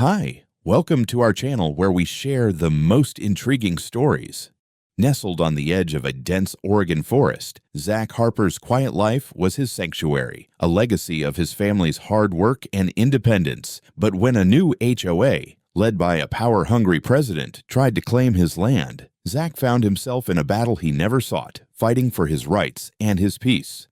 Hi, welcome to our channel where we share the most intriguing stories. Nestled on the edge of a dense Oregon forest, Zach Harper's quiet life was his sanctuary, a legacy of his family's hard work and independence. But when a new HOA, led by a power-hungry president, tried to claim his land, Zach found himself in a battle he never sought, fighting for his rights and his peace.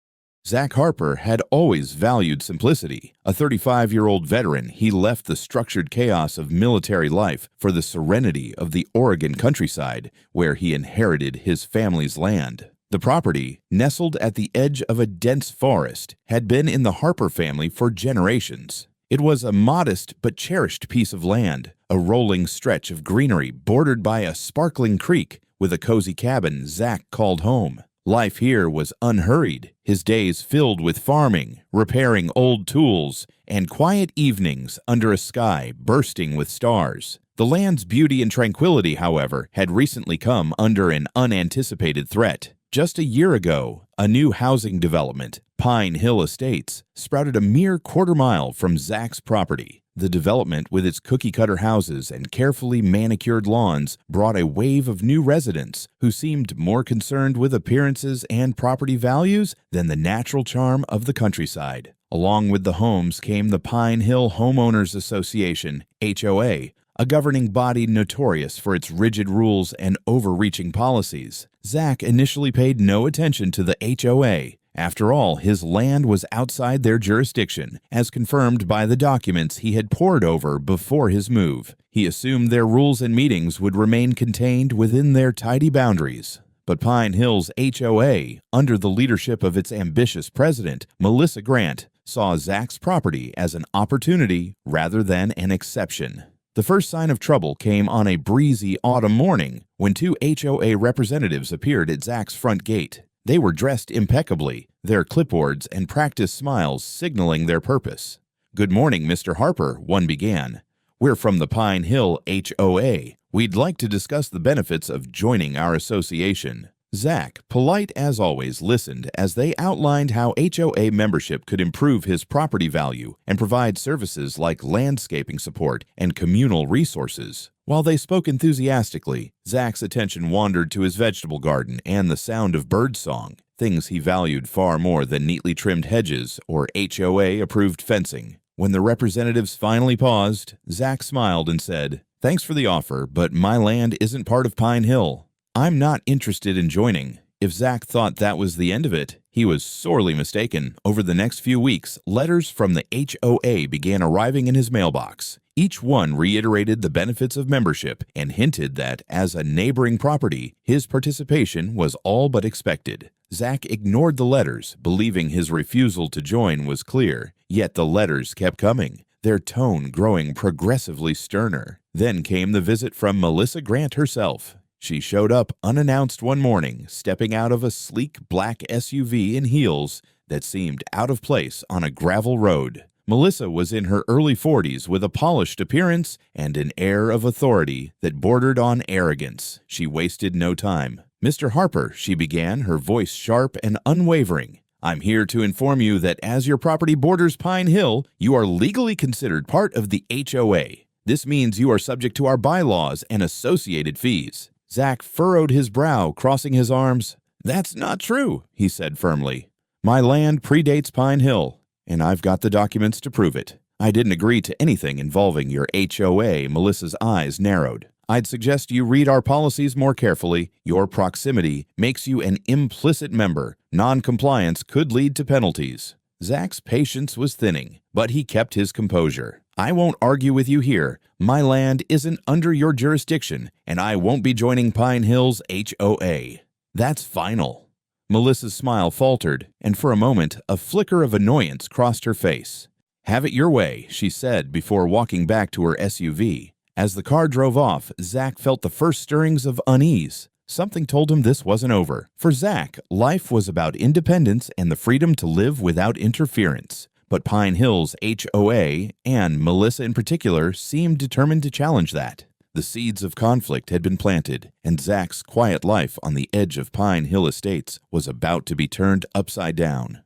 Zach Harper had always valued simplicity. A 35-year-old veteran, he left the structured chaos of military life for the serenity of the Oregon countryside, where he inherited his family's land. The property, nestled at the edge of a dense forest, had been in the Harper family for generations. It was a modest but cherished piece of land, a rolling stretch of greenery bordered by a sparkling creek with a cozy cabin Zach called home. Life here was unhurried, his days filled with farming, repairing old tools, and quiet evenings under a sky bursting with stars. The land's beauty and tranquility, however, had recently come under an unanticipated threat. Just a year ago, a new housing development, Pine Hill Estates, sprouted a mere quarter-mile from Zach's property. The development, with its cookie-cutter houses and carefully manicured lawns, brought a wave of new residents who seemed more concerned with appearances and property values than the natural charm of the countryside. Along with the homes came the Pine Hill Homeowners Association, HOA, a governing body notorious for its rigid rules and overreaching policies. Zach initially paid no attention to the HOA. After all, his land was outside their jurisdiction, as confirmed by the documents he had pored over before his move. He assumed their rules and meetings would remain contained within their tidy boundaries. But Pine Hill's HOA, under the leadership of its ambitious president, Melissa Grant, saw Zach's property as an opportunity rather than an exception. The first sign of trouble came on a breezy autumn morning when two HOA representatives appeared at Zach's front gate. They were dressed impeccably, their clipboards and practiced smiles signaling their purpose. "Good morning, Mr. Harper," one began. "We're from the Pine Hill HOA. We'd like to discuss the benefits of joining our association." Zach, polite as always, listened as they outlined how HOA membership could improve his property value and provide services like landscaping support and communal resources. While they spoke enthusiastically, Zach's attention wandered to his vegetable garden and the sound of birdsong, things he valued far more than neatly trimmed hedges or HOA-approved fencing. When the representatives finally paused, Zach smiled and said, "Thanks for the offer, but my land isn't part of Pine Hill. I'm not interested in joining." If Zach thought that was the end of it, he was sorely mistaken. Over the next few weeks, letters from the HOA began arriving in his mailbox. Each one reiterated the benefits of membership and hinted that, as a neighboring property, his participation was all but expected. Zach ignored the letters, believing his refusal to join was clear. Yet the letters kept coming, their tone growing progressively sterner. Then came the visit from Melissa Grant herself. She showed up unannounced one morning, stepping out of a sleek black SUV in heels that seemed out of place on a gravel road. Melissa was in her early 40s with a polished appearance and an air of authority that bordered on arrogance. She wasted no time. "Mr. Harper," she began, her voice sharp and unwavering, "I'm here to inform you that as your property borders Pine Hill, you are legally considered part of the HOA. This means you are subject to our bylaws and associated fees." Zach furrowed his brow, crossing his arms. "That's not true," he said firmly. "My land predates Pine Hill, and I've got the documents to prove it. I didn't agree to anything involving your HOA." Melissa's eyes narrowed. "I'd suggest you read our policies more carefully. Your proximity makes you an implicit member. Non-compliance could lead to penalties." Zach's patience was thinning, but he kept his composure. "I won't argue with you here. My land isn't under your jurisdiction, and I won't be joining Pine Hill's HOA. That's final." Melissa's smile faltered, and for a moment, a flicker of annoyance crossed her face. "Have it your way," she said before walking back to her SUV. As the car drove off, Zach felt the first stirrings of unease. Something told him this wasn't over. For Zach, life was about independence and the freedom to live without interference. But Pine Hill's HOA, and Melissa in particular, seemed determined to challenge that. The seeds of conflict had been planted, and Zach's quiet life on the edge of Pine Hill Estates was about to be turned upside down.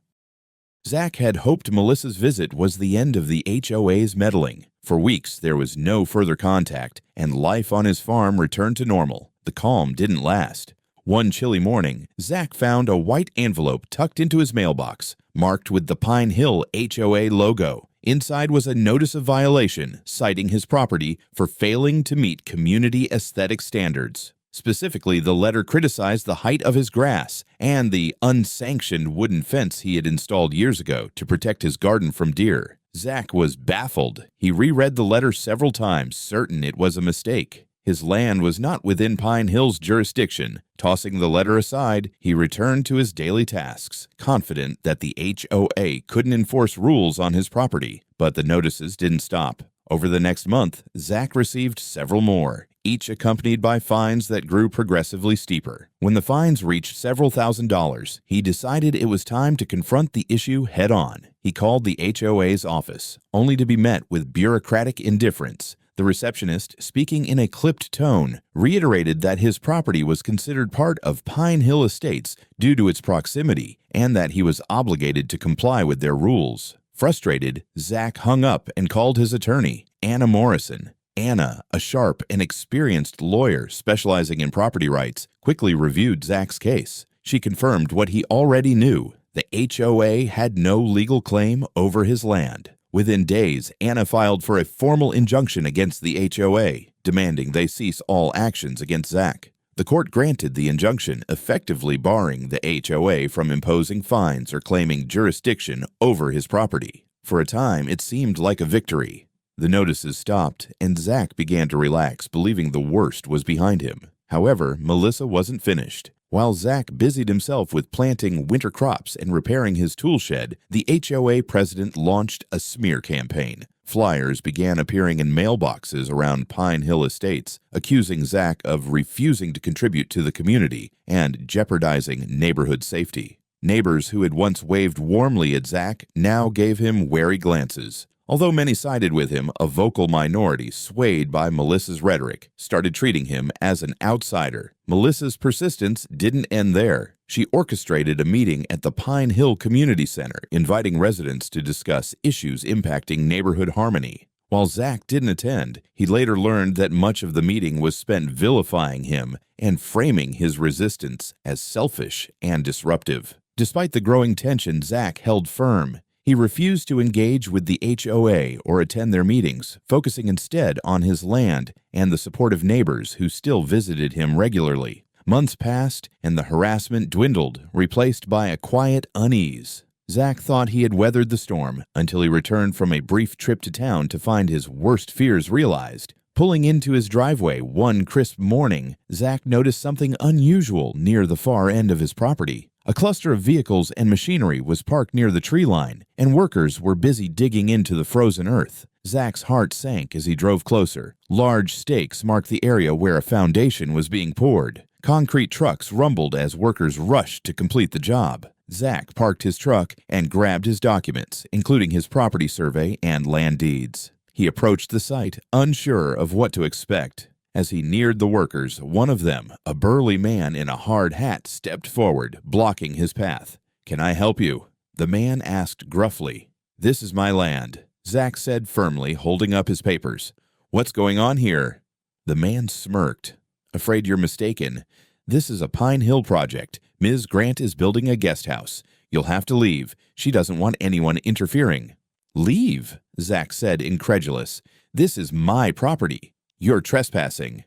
Zach had hoped Melissa's visit was the end of the HOA's meddling. For weeks, there was no further contact, and life on his farm returned to normal. The calm didn't last. One chilly morning, Zach found a white envelope tucked into his mailbox, marked with the Pine Hill HOA logo. Inside was a notice of violation, citing his property for failing to meet community aesthetic standards. Specifically, the letter criticized the height of his grass and the unsanctioned wooden fence he had installed years ago to protect his garden from deer. Zach was baffled. He reread the letter several times, certain it was a mistake. His land was not within Pine Hill's jurisdiction. Tossing the letter aside, he returned to his daily tasks, confident that the HOA couldn't enforce rules on his property. But the notices didn't stop. Over the next month, Zach received several more, each accompanied by fines that grew progressively steeper. When the fines reached several $1,000s, he decided it was time to confront the issue head-on. He called the HOA's office, only to be met with bureaucratic indifference. The receptionist, speaking in a clipped tone, reiterated that his property was considered part of Pine Hill Estates due to its proximity, and that he was obligated to comply with their rules. Frustrated, Zach hung up and called his attorney, Anna Morrison. Anna, a sharp and experienced lawyer specializing in property rights, quickly reviewed Zach's case. She confirmed what he already knew. The HOA had no legal claim over his land. Within days, Anna filed for a formal injunction against the HOA, demanding they cease all actions against Zach. The court granted the injunction, effectively barring the HOA from imposing fines or claiming jurisdiction over his property. For a time, it seemed like a victory. The notices stopped, and Zach began to relax, believing the worst was behind him. However, Melissa wasn't finished. While Zach busied himself with planting winter crops and repairing his tool shed, the HOA president launched a smear campaign. Flyers began appearing in mailboxes around Pine Hill Estates, accusing Zach of refusing to contribute to the community and jeopardizing neighborhood safety. Neighbors who had once waved warmly at Zach now gave him wary glances. Although many sided with him, a vocal minority, swayed by Melissa's rhetoric, started treating him as an outsider. Melissa's persistence didn't end there. She orchestrated a meeting at the Pine Hill Community Center, inviting residents to discuss issues impacting neighborhood harmony. While Zach didn't attend, he later learned that much of the meeting was spent vilifying him and framing his resistance as selfish and disruptive. Despite the growing tension, Zach held firm. He refused to engage with the HOA or attend their meetings, focusing instead on his land and the support of neighbors who still visited him regularly. Months passed, and the harassment dwindled, replaced by a quiet unease. Zach thought he had weathered the storm until he returned from a brief trip to town to find his worst fears realized. Pulling into his driveway one crisp morning, Zach noticed something unusual near the far end of his property. A cluster of vehicles and machinery was parked near the tree line, and workers were busy digging into the frozen earth. Zach's heart sank as he drove closer. Large stakes marked the area where a foundation was being poured. Concrete trucks rumbled as workers rushed to complete the job. Zach parked his truck and grabbed his documents, including his property survey and land deeds. He approached the site, unsure of what to expect. As he neared the workers, one of them, a burly man in a hard hat, stepped forward, blocking his path. "Can I help you?" The man asked gruffly. "This is my land," Zach said firmly, holding up his papers. "What's going on here?" The man smirked. "Afraid you're mistaken. This is a Pine Hill project. Ms. Grant is building a guest house. You'll have to leave. She doesn't want anyone interfering." "Leave?" Zach said, incredulous. "This is my property. You're trespassing."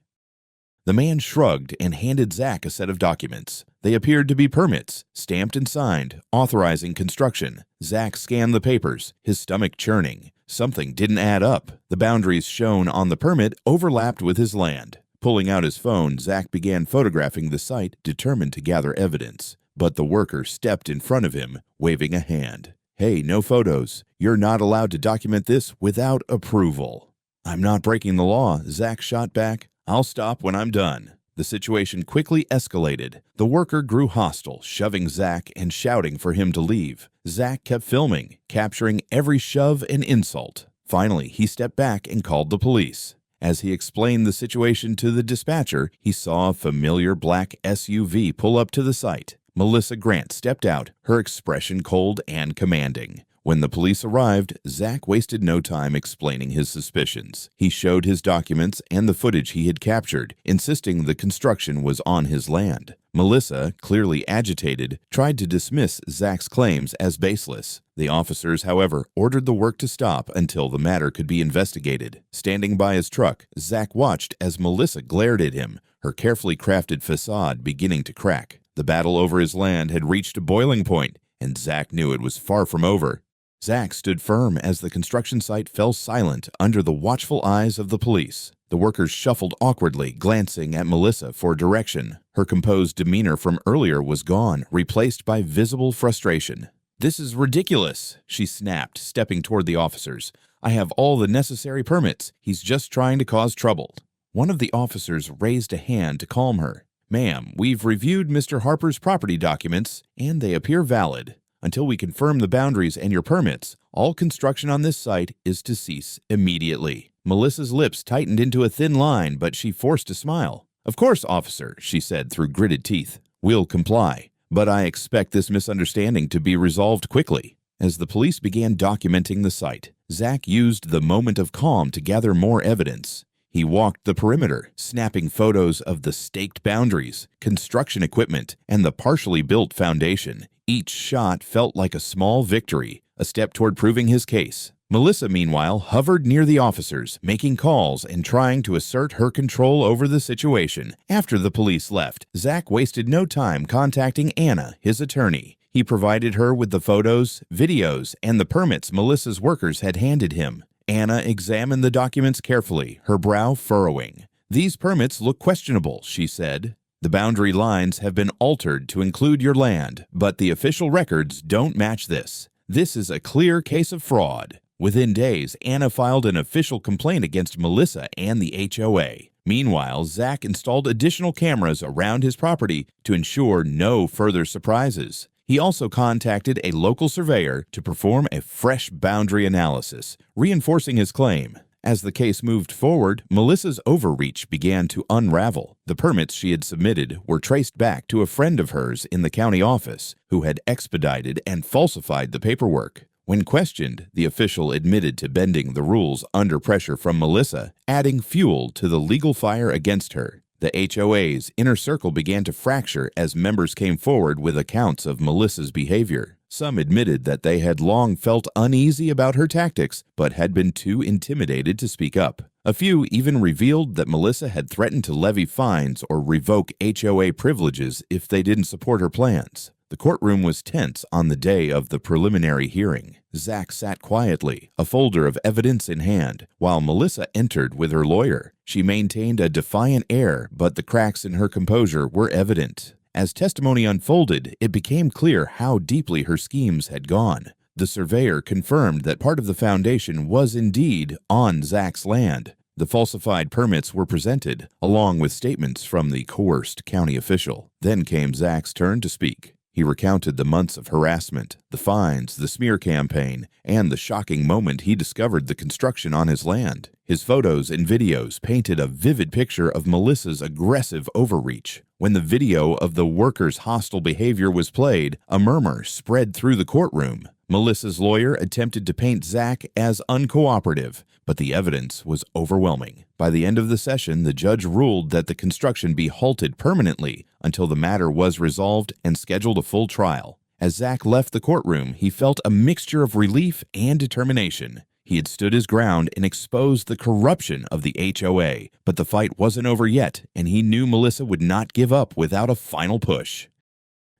The man shrugged and handed Zach a set of documents. They appeared to be permits, stamped and signed, authorizing construction. Zach scanned the papers, his stomach churning. Something didn't add up. The boundaries shown on the permit overlapped with his land. Pulling out his phone, Zach began photographing the site, determined to gather evidence. But the worker stepped in front of him, waving a hand. "Hey, no photos. You're not allowed to document this without approval." "I'm not breaking the law," Zach shot back. "I'll stop when I'm done." The situation quickly escalated. The worker grew hostile, shoving Zach and shouting for him to leave. Zach kept filming, capturing every shove and insult. Finally, he stepped back and called the police. As he explained the situation to the dispatcher, he saw a familiar black SUV pull up to the site. Melissa Grant stepped out, her expression cold and commanding. When the police arrived, Zach wasted no time explaining his suspicions. He showed his documents and the footage he had captured, insisting the construction was on his land. Melissa, clearly agitated, tried to dismiss Zach's claims as baseless. The officers, however, ordered the work to stop until the matter could be investigated. Standing by his truck, Zach watched as Melissa glared at him, her carefully crafted facade beginning to crack. The battle over his land had reached a boiling point, and Zach knew it was far from over. Zach stood firm as the construction site fell silent under the watchful eyes of the police. The workers shuffled awkwardly, glancing at Melissa for direction. Her composed demeanor from earlier was gone, replaced by visible frustration. "This is ridiculous," she snapped, stepping toward the officers. "I have all the necessary permits. He's just trying to cause trouble." One of the officers raised a hand to calm her. "Ma'am, we've reviewed Mr. Harper's property documents, and they appear valid. Until we confirm the boundaries and your permits, all construction on this site is to cease immediately." Melissa's lips tightened into a thin line, but she forced a smile. "Of course, officer," she said through gritted teeth. "We'll comply, but I expect this misunderstanding to be resolved quickly." As the police began documenting the site, Zach used the moment of calm to gather more evidence. He walked the perimeter, snapping photos of the staked boundaries, construction equipment, and the partially built foundation. Each shot felt like a small victory, a step toward proving his case. Melissa, meanwhile, hovered near the officers, making calls and trying to assert her control over the situation. After the police left, Zach wasted no time contacting Anna, his attorney. He provided her with the photos, videos, and the permits Melissa's workers had handed him. Anna examined the documents carefully, her brow furrowing. "These permits look questionable," she said. "The boundary lines have been altered to include your land, but the official records don't match this. This is a clear case of fraud." Within days, Anna filed an official complaint against Melissa and the HOA. Meanwhile, Zach installed additional cameras around his property to ensure no further surprises. He also contacted a local surveyor to perform a fresh boundary analysis, reinforcing his claim. As the case moved forward, Melissa's overreach began to unravel. The permits she had submitted were traced back to a friend of hers in the county office, who had expedited and falsified the paperwork. When questioned, the official admitted to bending the rules under pressure from Melissa, adding fuel to the legal fire against her. The HOA's inner circle began to fracture as members came forward with accounts of Melissa's behavior. Some admitted that they had long felt uneasy about her tactics, but had been too intimidated to speak up. A few even revealed that Melissa had threatened to levy fines or revoke HOA privileges if they didn't support her plans. The courtroom was tense on the day of the preliminary hearing. Zach sat quietly, a folder of evidence in hand, while Melissa entered with her lawyer. She maintained a defiant air, but the cracks in her composure were evident. As testimony unfolded, it became clear how deeply her schemes had gone. The surveyor confirmed that part of the foundation was indeed on Zach's land. The falsified permits were presented, along with statements from the coerced county official. Then came Zach's turn to speak. He recounted the months of harassment, the fines, the smear campaign, and the shocking moment he discovered the construction on his land. His photos and videos painted a vivid picture of Melissa's aggressive overreach. When the video of the workers' hostile behavior was played, a murmur spread through the courtroom. Melissa's lawyer attempted to paint Zach as uncooperative, but the evidence was overwhelming. By the end of the session, the judge ruled that the construction be halted permanently until the matter was resolved and scheduled a full trial. As Zach left the courtroom, he felt a mixture of relief and determination. He had stood his ground and exposed the corruption of the HOA, but the fight wasn't over yet, and he knew Melissa would not give up without a final push.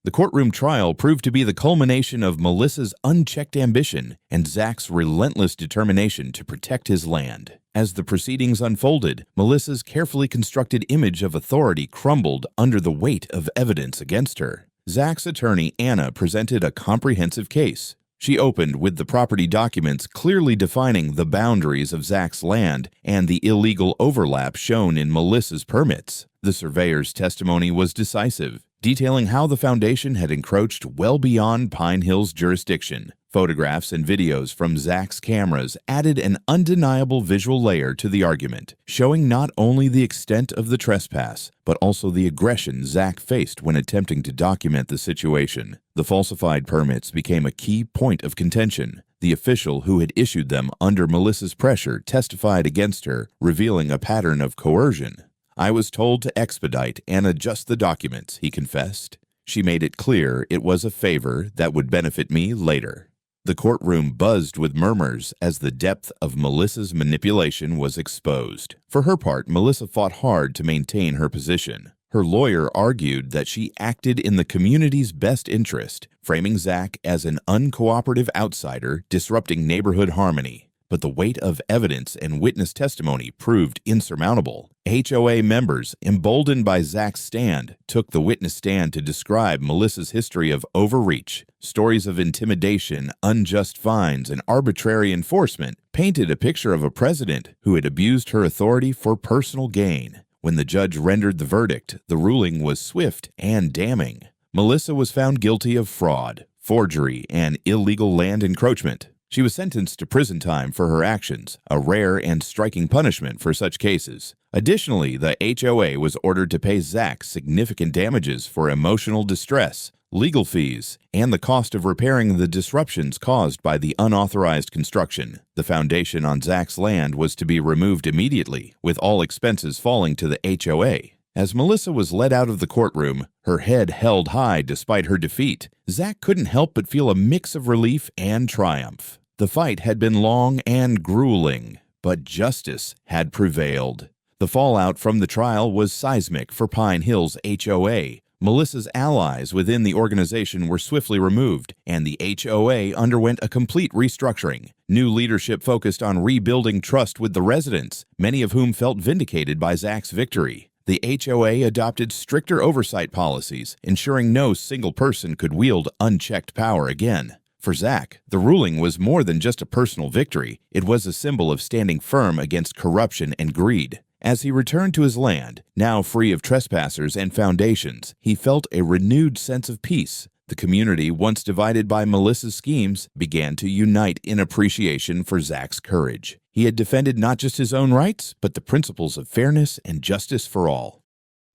The courtroom trial proved to be the culmination of Melissa's unchecked ambition and Zach's relentless determination to protect his land. As the proceedings unfolded, Melissa's carefully constructed image of authority crumbled under the weight of evidence against her. Zach's attorney, Anna, presented a comprehensive case. She opened with the property documents clearly defining the boundaries of Zach's land and the illegal overlap shown in Melissa's permits. The surveyor's testimony was decisive. detailing how the foundation had encroached well beyond Pine Hill's jurisdiction. Photographs and videos from Zach's cameras added an undeniable visual layer to the argument, showing not only the extent of the trespass, but also the aggression Zach faced when attempting to document the situation. The falsified permits became a key point of contention. The official who had issued them under Melissa's pressure testified against her, revealing a pattern of coercion. "I was told to expedite and adjust the documents," he confessed. She made it clear it was a favor that would benefit me later. The courtroom buzzed with murmurs as the depth of Melissa's manipulation was exposed. For her part, Melissa fought hard to maintain her position. Her lawyer argued that she acted in the community's best interest, framing Zach as an uncooperative outsider disrupting neighborhood harmony. But the weight of evidence and witness testimony proved insurmountable. HOA members, emboldened by Zach's stand, took the witness stand to describe Melissa's history of overreach. Stories of intimidation, unjust fines, and arbitrary enforcement painted a picture of a president who had abused her authority for personal gain. When the judge rendered the verdict, the ruling was swift and damning. Melissa was found guilty of fraud, forgery, and illegal land encroachment. She was sentenced to prison time for her actions, a rare and striking punishment for such cases. Additionally, the HOA was ordered to pay Zach significant damages for emotional distress, legal fees, and the cost of repairing the disruptions caused by the unauthorized construction. The foundation on Zach's land was to be removed immediately, with all expenses falling to the HOA. As Melissa was led out of the courtroom, her head held high despite her defeat, Zach couldn't help but feel a mix of relief and triumph. The fight had been long and grueling, but justice had prevailed. The fallout from the trial was seismic for Pine Hill's HOA. Melissa's allies within the organization were swiftly removed, and the HOA underwent a complete restructuring. New leadership focused on rebuilding trust with the residents, many of whom felt vindicated by Zach's victory. The HOA adopted stricter oversight policies, ensuring no single person could wield unchecked power again. For Zach, the ruling was more than just a personal victory. It was a symbol of standing firm against corruption and greed. As he returned to his land, now free of trespassers and foundations, he felt a renewed sense of peace. The community, once divided by Melissa's schemes, began to unite in appreciation for Zach's courage. He had defended not just his own rights, but the principles of fairness and justice for all.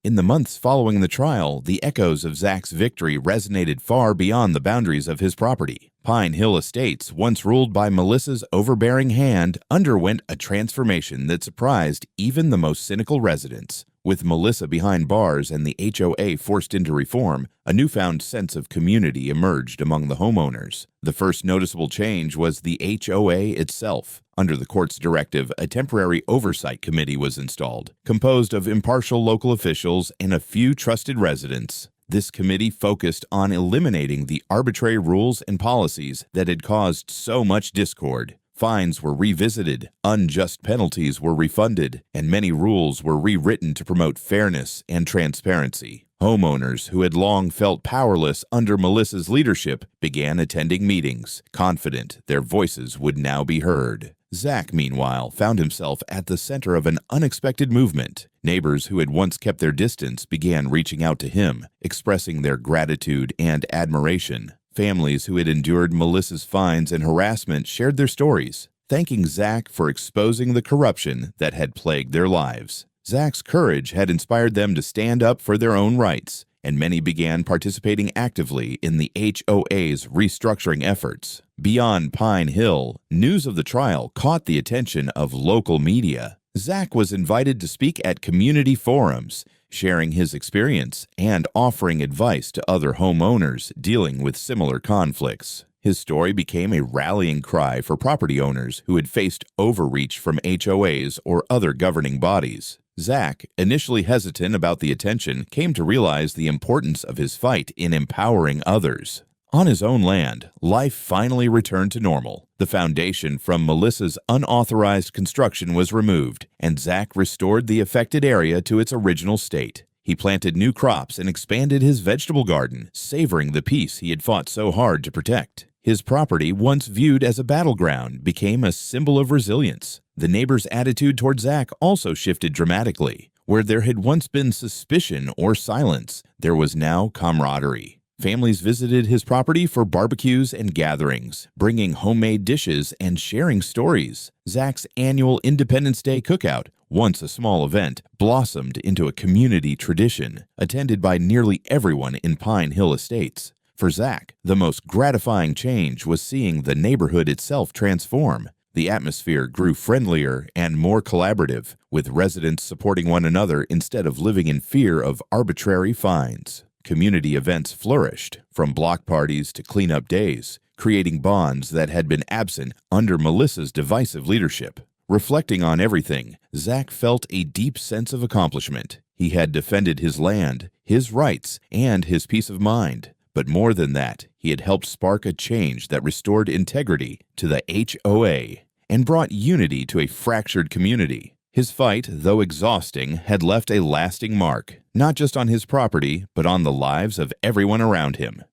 In the months following the trial, the echoes of Zach's victory resonated far beyond the boundaries of his property. Pine Hill Estates, once ruled by Melissa's overbearing hand, underwent a transformation that surprised even the most cynical residents. With Melissa behind bars and the HOA forced into reform, a newfound sense of community emerged among the homeowners. The first noticeable change was the HOA itself. Under the court's directive, a temporary oversight committee was installed, composed of impartial local officials and a few trusted residents. This committee focused on eliminating the arbitrary rules and policies that had caused so much discord. Fines were revisited, unjust penalties were refunded, and many rules were rewritten to promote fairness and transparency. Homeowners who had long felt powerless under Melissa's leadership began attending meetings, confident their voices would now be heard. Zach, meanwhile, found himself at the center of an unexpected movement. Neighbors who had once kept their distance began reaching out to him, expressing their gratitude and admiration. Families who had endured Melissa's fines and harassment shared their stories, thanking Zach for exposing the corruption that had plagued their lives. Zach's courage had inspired them to stand up for their own rights, and many began participating actively in the HOA's restructuring efforts. Beyond Pine Hill, news of the trial caught the attention of local media. Zach was invited to speak at community forums, sharing his experience and offering advice to other homeowners dealing with similar conflicts. His story became a rallying cry for property owners who had faced overreach from HOAs or other governing bodies. Zach, initially hesitant about the attention, came to realize the importance of his fight in empowering others. On his own land, life finally returned to normal. The foundation from Melissa's unauthorized construction was removed, and Zach restored the affected area to its original state. He planted new crops and expanded his vegetable garden, savoring the peace he had fought so hard to protect. His property, once viewed as a battleground, became a symbol of resilience. The neighbors' attitude toward Zach also shifted dramatically. Where there had once been suspicion or silence, there was now camaraderie. Families visited his property for barbecues and gatherings, bringing homemade dishes and sharing stories. Zach's annual Independence Day cookout, once a small event, blossomed into a community tradition, attended by nearly everyone in Pine Hill Estates. For Zach, the most gratifying change was seeing the neighborhood itself transform. The atmosphere grew friendlier and more collaborative, with residents supporting one another instead of living in fear of arbitrary fines. Community events flourished, from block parties to cleanup days, creating bonds that had been absent under Melissa's divisive leadership. Reflecting on everything, Zach felt a deep sense of accomplishment. He had defended his land, his rights, and his peace of mind. But more than that, he had helped spark a change that restored integrity to the HOA and brought unity to a fractured community. His fight, though exhausting, had left a lasting mark, not just on his property, but on the lives of everyone around him.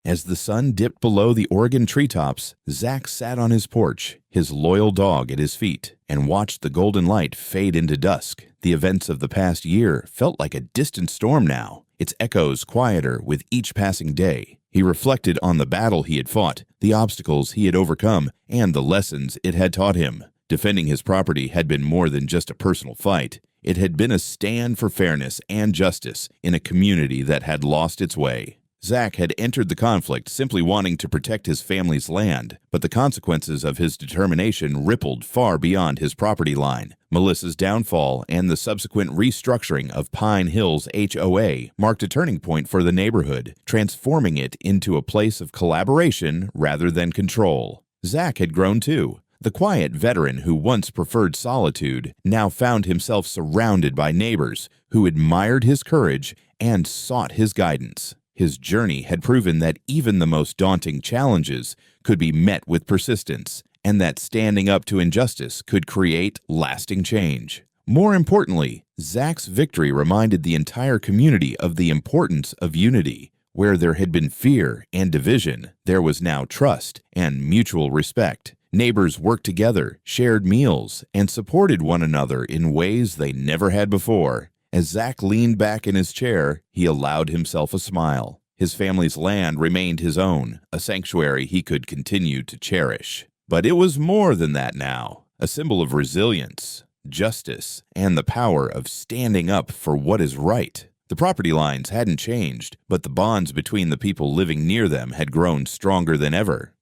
As the sun dipped below the Oregon treetops, Zach sat on his porch, his loyal dog at his feet, and watched the golden light fade into dusk. The events of the past year felt like a distant storm now, its echoes quieter with each passing day. He reflected on the battle he had fought, the obstacles he had overcome, and the lessons it had taught him. Defending his property had been more than just a personal fight. It had been a stand for fairness and justice in a community that had lost its way. Zach had entered the conflict simply wanting to protect his family's land, but the consequences of his determination rippled far beyond his property line. Melissa's downfall and the subsequent restructuring of Pine Hill's HOA marked a turning point for the neighborhood, transforming it into a place of collaboration rather than control. Zach had grown too. The quiet veteran who once preferred solitude now found himself surrounded by neighbors who admired his courage and sought his guidance. His journey had proven that even the most daunting challenges could be met with persistence, and that standing up to injustice could create lasting change. More importantly, Zach's victory reminded the entire community of the importance of unity. Where there had been fear and division, there was now trust and mutual respect. Neighbors worked together, shared meals, and supported one another in ways they never had before. As Zach leaned back in his chair, he allowed himself a smile. His family's land remained his own, a sanctuary he could continue to cherish. But it was more than that now, a symbol of resilience, justice, and the power of standing up for what is right. The property lines hadn't changed, but the bonds between the people living near them had grown stronger than ever.